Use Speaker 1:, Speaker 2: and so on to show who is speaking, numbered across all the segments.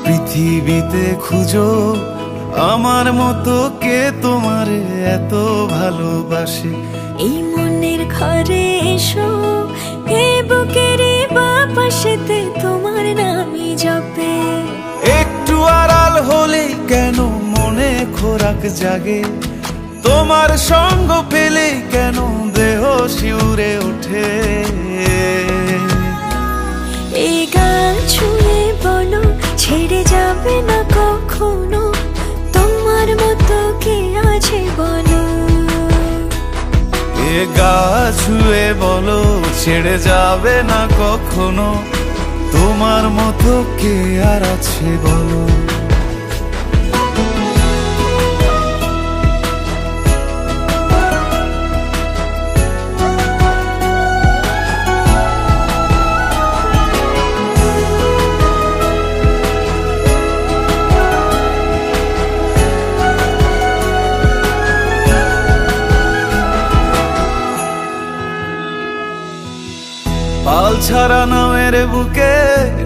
Speaker 1: পৃথিবীতে খুঁজো আমার মতো কে তোমারে এত ভালোবাসে।
Speaker 2: এই মনের ঘরে এসো, এই বুকের বাপাশেতে তোমার নামই জপে।
Speaker 1: একটু আড়াল হলেই কেন মনে খোরাক জাগে, তোমার সঙ্গ পেলেই কেন দেহ শিউরে ওঠে।
Speaker 2: এই গান ছুঁয়ে বলো ছেড়ে যাবে না কখনো, তোমার মতো কে আছে বলো।
Speaker 1: এ গা ছুঁয়ে বলো ছেড়ে যাবে না কখনো, তোমার মতো কে আর আছে বলো। পাল ছাড়া নামের বুকে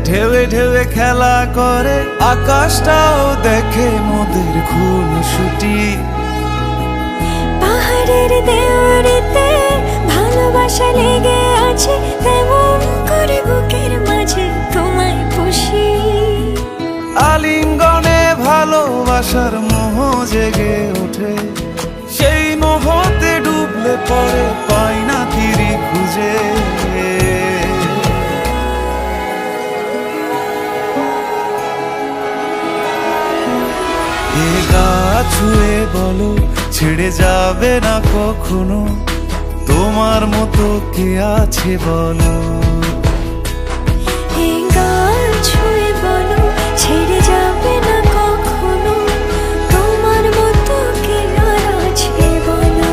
Speaker 1: ঢেউে ঢেউে খেলা করে, আকাশটাও দেখে মোদের খুনসুটি।
Speaker 2: পাহাড়ের দেওয়ারিতে ভালোবাসা লেগে আছে, তেমন করে বুকের মাঝে তোমায় পুষি।
Speaker 1: আলিঙ্গনে ভালোবাসার মোহ জেগে ওঠে, সেই মোহতে ডুবলে পরে পাই না তীরে খুঁজে। এ গা ছুঁয়ে বলো ছেড়ে যাবে না কখনো, তোমার মতো কে আছে বলো।
Speaker 2: এই গান ছুঁয়ে বলো ছেড়ে যাবে না কখনো, তোমার মতো কে আর আছে বলো।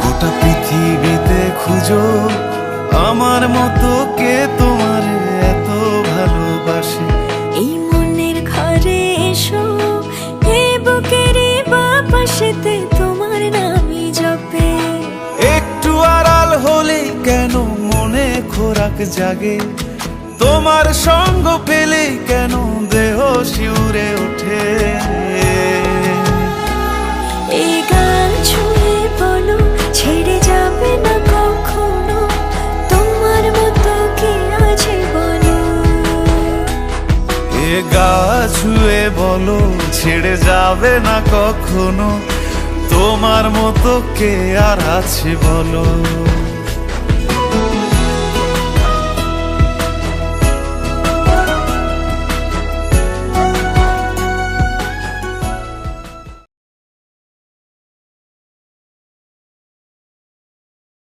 Speaker 1: গোটা পৃথিবীতে খুঁজো আমার মতো কে তোমার এত ভালোবাসে।
Speaker 2: এই মনের ঘরে এসো, এই বুকের বাপাশেতে তোমার নামই জপে।
Speaker 1: একটু আড়াল হলেই কেন মনে খোরাক জাগে, তোমার সঙ্গ পেলেই কেন দেহ শিউরে ওঠে।
Speaker 2: এই গান ছুঁয়ে বলো ছেড়ে যাবে না কখনো, তোমার মতো কে আছে বলো।
Speaker 1: এ গা ছুঁয়ে বলো ছেড়ে যাবে না কখনো, তোমার মতো কে আর আছে বলো।